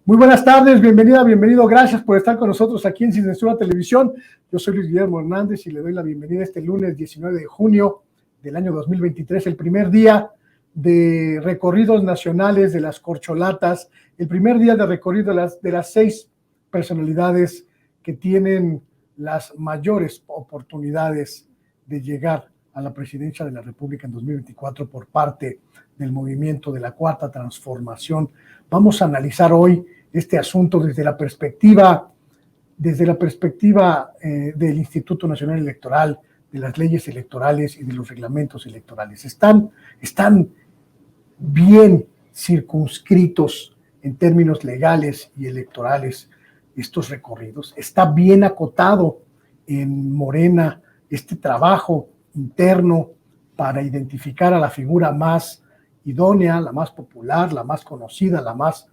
Muy buenas tardes, bienvenida, bienvenido, gracias por estar con nosotros aquí en Sin Censura Televisión. Yo soy Luis Guillermo Hernández y le doy la bienvenida este lunes 19 de junio del año 2023, el primer día de recorridos nacionales de las corcholatas, el primer día de recorrido de las 6 personalidades que tienen las mayores oportunidades de llegar a la presidencia de la República en 2024 por parte del movimiento de la Cuarta Transformación. Vamos a analizar hoy este asunto desde la perspectiva del Instituto Nacional Electoral, de las leyes electorales y de los reglamentos electorales. Están bien circunscritos en términos legales y electorales estos recorridos. Está bien acotado en Morena este trabajo interno para identificar a la figura más idónea, la más popular, la más conocida, la más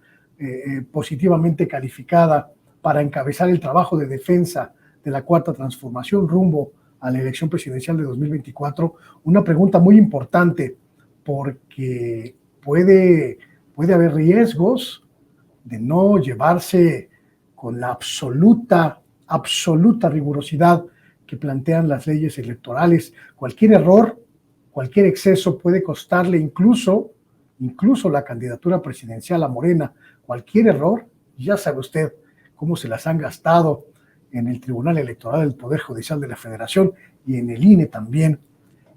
positivamente calificada para encabezar el trabajo de defensa de la Cuarta Transformación rumbo a la elección presidencial de 2024. Una pregunta muy importante porque puede haber riesgos de no llevarse con la absoluta rigurosidad que plantean las leyes electorales. Cualquier error, cualquier exceso puede costarle incluso la candidatura presidencial a Morena. Cualquier error, ya sabe usted cómo se las han gastado en el Tribunal Electoral del Poder Judicial de la Federación y en el INE también,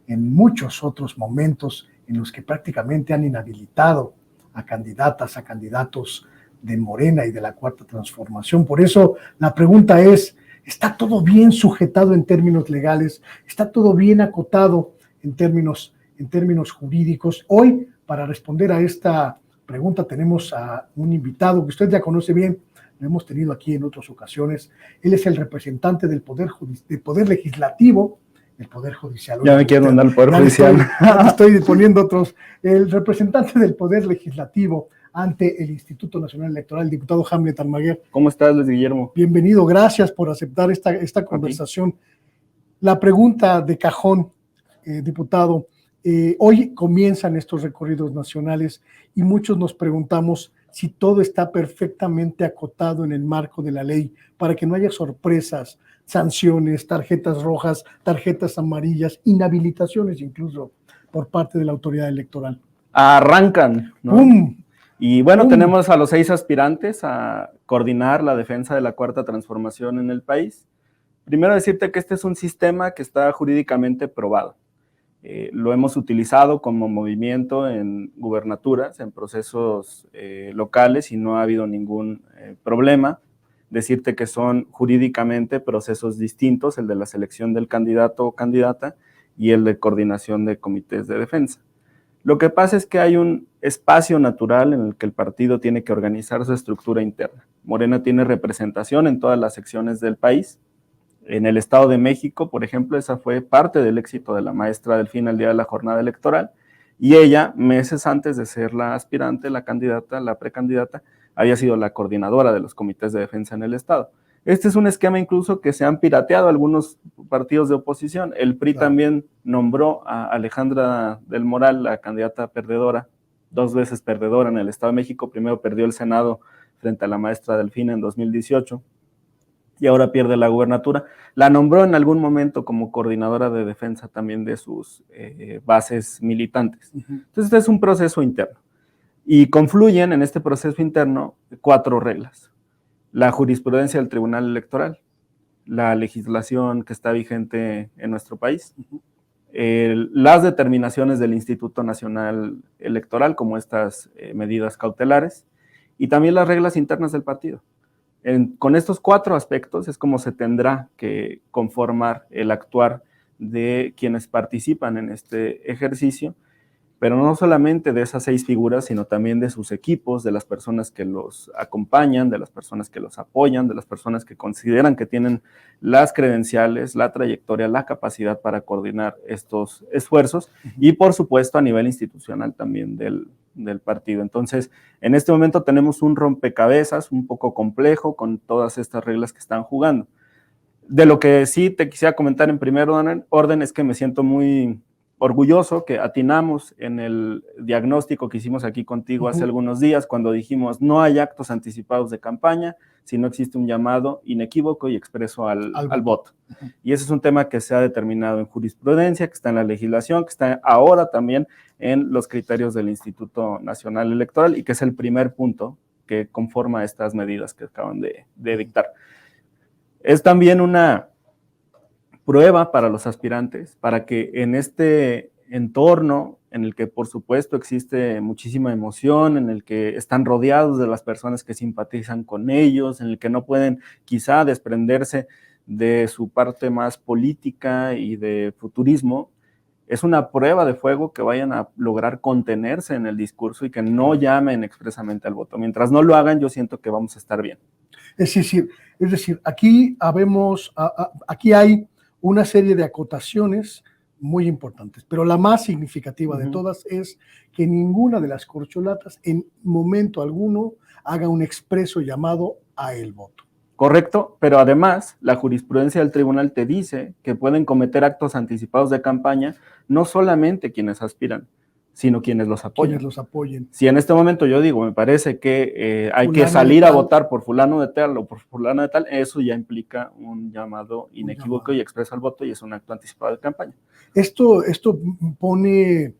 en muchos otros momentos en los que prácticamente han inhabilitado a candidatas, a candidatos de Morena y de la Cuarta Transformación. Por eso la pregunta es, ¿está todo bien sujetado en términos legales? ¿Está todo bien acotado en términos jurídicos? Hoy, para responder a esta pregunta, tenemos a un invitado que usted ya conoce bien, lo hemos tenido aquí en otras ocasiones. Él es el representante del Poder Legislativo, el Poder Judicial. Ya me quiero mandar al Poder Judicial. Estoy poniendo otros. El representante del Poder Legislativo ante el Instituto Nacional Electoral, el diputado Hamlet Almaguer. ¿Cómo estás, Luis Guillermo? Bienvenido, gracias por aceptar esta conversación. La pregunta de cajón, diputado, hoy comienzan estos recorridos nacionales y muchos nos preguntamos si todo está perfectamente acotado en el marco de la ley para que no haya sorpresas, sanciones, tarjetas rojas, tarjetas amarillas, inhabilitaciones incluso por parte de la autoridad electoral. Arrancan, ¿no? ¡Pum! Y bueno, tenemos a los 6 aspirantes a coordinar la defensa de la Cuarta Transformación en el país. Primero decirte que este es un sistema que está jurídicamente probado. Lo hemos utilizado como movimiento en gubernaturas, en procesos locales y no ha habido ningún problema. Decirte que son jurídicamente procesos distintos, el de la selección del candidato o candidata y el de coordinación de comités de defensa. Lo que pasa es que hay un espacio natural en el que el partido tiene que organizar su estructura interna. Morena tiene representación en todas las secciones del país. En el Estado de México, por ejemplo, esa fue parte del éxito de la maestra Delfina el día de la jornada electoral, y ella, meses antes de ser la aspirante, la candidata, la precandidata, había sido la coordinadora de los comités de defensa en el Estado. Este es un esquema incluso que se han pirateado algunos partidos de oposición. El PRI también nombró a Alejandra del Moral, la candidata perdedora, 2 veces perdedora en el Estado de México. Primero perdió el Senado frente a la maestra Delfina en 2018. Y ahora pierde la gubernatura. La nombró en algún momento como coordinadora de defensa también de sus bases militantes. Entonces, este es un proceso interno. Y confluyen en este proceso interno 4 reglas. La jurisprudencia del Tribunal Electoral, la legislación que está vigente en nuestro país, las determinaciones del Instituto Nacional Electoral, como estas medidas cautelares, y también las reglas internas del partido. Con estos 4 aspectos es como se tendrá que conformar el actuar de quienes participan en este ejercicio, pero no solamente de esas 6 figuras, sino también de sus equipos, de las personas que los acompañan, de las personas que los apoyan, de las personas que consideran que tienen las credenciales, la trayectoria, la capacidad para coordinar estos esfuerzos y, por supuesto, a nivel institucional también del partido. Entonces, en este momento tenemos un rompecabezas un poco complejo con todas estas reglas que están jugando. De lo que sí te quisiera comentar en primer orden es que me siento muy orgulloso que atinamos en el diagnóstico que hicimos aquí contigo hace algunos días, cuando dijimos no hay actos anticipados de campaña si no existe un llamado inequívoco y expreso al voto. Y ese es un tema que se ha determinado en jurisprudencia, que está en la legislación, que está ahora también en los criterios del Instituto Nacional Electoral y que es el primer punto que conforma estas medidas que acaban de dictar. Es también una prueba para los aspirantes, para que en este entorno en el que por supuesto existe muchísima emoción, en el que están rodeados de las personas que simpatizan con ellos, en el que no pueden quizá desprenderse de su parte más política y de futurismo, es una prueba de fuego que vayan a lograr contenerse en el discurso y que no llamen expresamente al voto. Mientras no lo hagan, yo siento que vamos a estar bien. Es decir, aquí hay una serie de acotaciones muy importantes, pero la más significativa de todas es que ninguna de las corcholatas en momento alguno haga un expreso llamado a el voto. Correcto, pero además la jurisprudencia del tribunal te dice que pueden cometer actos anticipados de campaña no solamente quienes aspiran, sino quienes los apoyan. Quienes los apoyen. Si en este momento yo digo, me parece que hay que salir a votar por fulano de tal o por fulano de tal, eso ya implica un llamado inequívoco y expreso al voto y es un acto anticipado de campaña. Esto pone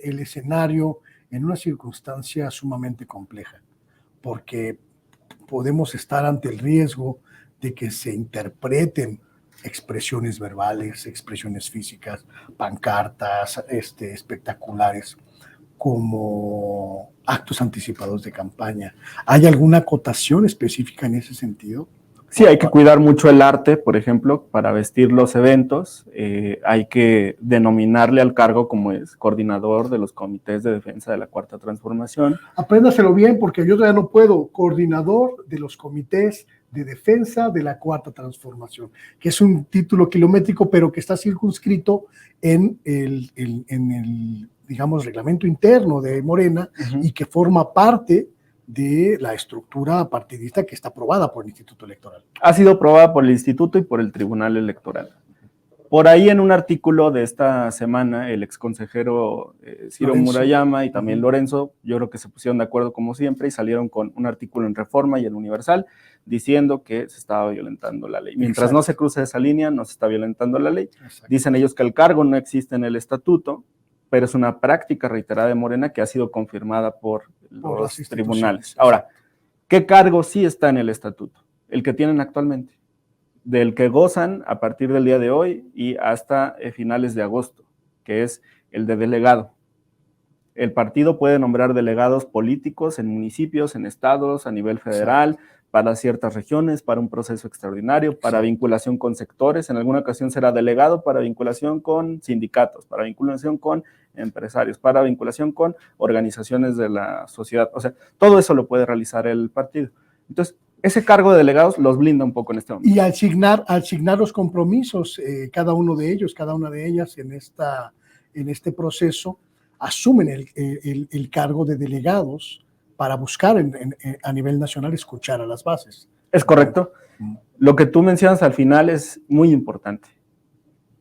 el escenario en una circunstancia sumamente compleja, porque podemos estar ante el riesgo de que se interpreten expresiones verbales, expresiones físicas, pancartas, espectaculares, como actos anticipados de campaña. ¿Hay alguna acotación específica en ese sentido? Sí, hay que cuidar mucho el arte, por ejemplo, para vestir los eventos. Hay que denominarle al cargo como es coordinador de los comités de defensa de la Cuarta Transformación. Apréndaselo bien, porque yo todavía no puedo. Coordinador de los comités de defensa de la Cuarta Transformación, que es un título kilométrico, pero que está circunscrito en el digamos, reglamento interno de Morena y que forma parte de la estructura partidista que está aprobada por el Instituto Electoral. Ha sido aprobada por el Instituto y por el Tribunal Electoral. Por ahí en un artículo de esta semana, el exconsejero Ciro Murayama y también Lorenzo, yo creo que se pusieron de acuerdo como siempre y salieron con un artículo en Reforma y en Universal diciendo que se estaba violentando la ley. Mientras no se cruce esa línea, no se está violentando la ley. Dicen ellos que el cargo no existe en el estatuto, pero es una práctica reiterada de Morena que ha sido confirmada por los tribunales. Ahora, ¿qué cargo sí está en el estatuto? El que tienen actualmente, del que gozan a partir del día de hoy y hasta finales de agosto, que es el de delegado. El partido puede nombrar delegados políticos en municipios, en estados, a nivel federal, para ciertas regiones, para un proceso extraordinario, para vinculación con sectores. En alguna ocasión será delegado para vinculación con sindicatos, para vinculación con empresarios, para vinculación con organizaciones de la sociedad. O sea, todo eso lo puede realizar el partido. Entonces, ese cargo de delegados los blinda un poco en este momento. Y al signar los compromisos, cada uno de ellos, cada una de ellas en este proceso, asumen el cargo de delegados para buscar a nivel nacional escuchar a las bases. Es correcto. Lo que tú mencionas al final es muy importante.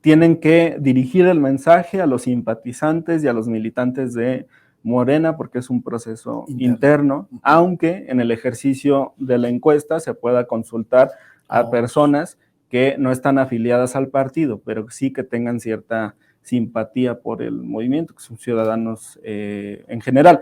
Tienen que dirigir el mensaje a los simpatizantes y a los militantes de Morena porque es un proceso interno, aunque en el ejercicio de la encuesta se pueda consultar a personas que no están afiliadas al partido, pero sí que tengan cierta simpatía por el movimiento, que son ciudadanos en general.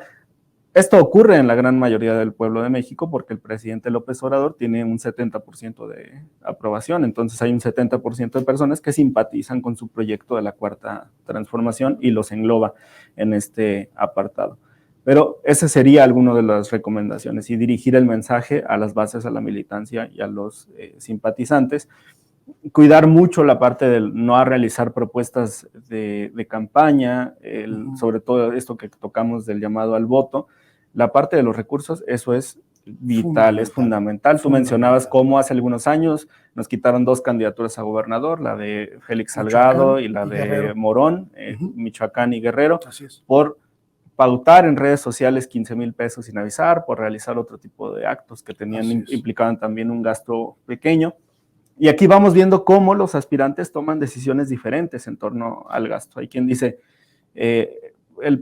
Esto ocurre en la gran mayoría del pueblo de México porque el presidente López Obrador tiene un 70% de aprobación, entonces hay un 70% de personas que simpatizan con su proyecto de la Cuarta Transformación y los engloba en este apartado. Pero ese sería alguna de las recomendaciones y dirigir el mensaje a las bases, a la militancia y a los simpatizantes. Cuidar mucho la parte del no realizar propuestas de campaña, sobre todo esto que tocamos del llamado al voto. La parte de los recursos, eso es vital, es fundamental. Tú mencionabas cómo hace algunos años nos quitaron 2 candidaturas a gobernador, la de Félix Salgado y la de Morón, Michoacán y Guerrero, por pautar en redes sociales 15,000 pesos sin avisar, por realizar otro tipo de actos que implicaban también un gasto pequeño. Y aquí vamos viendo cómo los aspirantes toman decisiones diferentes en torno al gasto. Hay quien dice,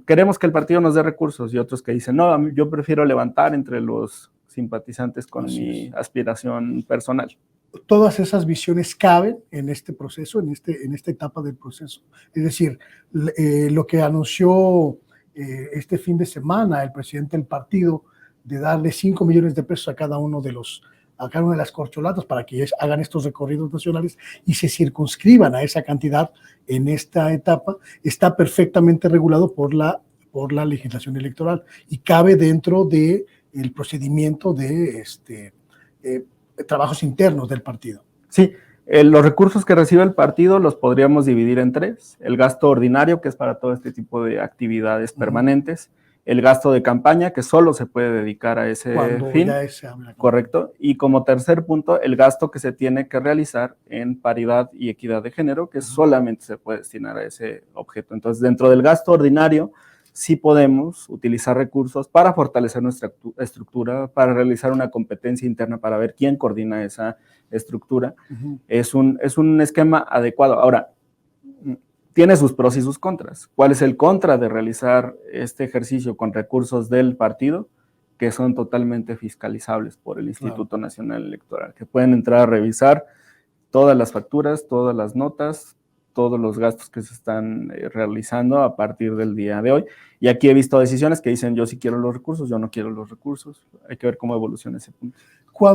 queremos que el partido nos dé recursos, y otros que dicen, no, yo prefiero levantar entre los simpatizantes con mi aspiración personal. Todas esas visiones caben en este proceso, en esta etapa del proceso. Es decir, lo que anunció este fin de semana el presidente del partido de darle 5 millones de pesos a cada una de las corcholatas para que hagan estos recorridos nacionales y se circunscriban a esa cantidad en esta etapa, está perfectamente regulado por la legislación electoral y cabe dentro del procedimiento de trabajos internos del partido. Sí, los recursos que recibe el partido los podríamos dividir en tres: el gasto ordinario, que es para todo este tipo de actividades permanentes; el gasto de campaña, que solo se puede dedicar a ese fin, correcto, y como tercer punto, el gasto que se tiene que realizar en paridad y equidad de género, que solamente se puede destinar a ese objeto. Entonces, dentro del gasto ordinario, sí podemos utilizar recursos para fortalecer nuestra estructura, para realizar una competencia interna, para ver quién coordina esa estructura. Es un esquema adecuado. Ahora, tiene sus pros y sus contras. ¿Cuál es el contra de realizar este ejercicio con recursos del partido? Que son totalmente fiscalizables por el Instituto Nacional Electoral, que pueden entrar a revisar todas las facturas, todas las notas, todos los gastos que se están realizando a partir del día de hoy. Y aquí he visto decisiones que dicen, yo sí quiero los recursos, yo no quiero los recursos. Hay que ver cómo evoluciona ese punto.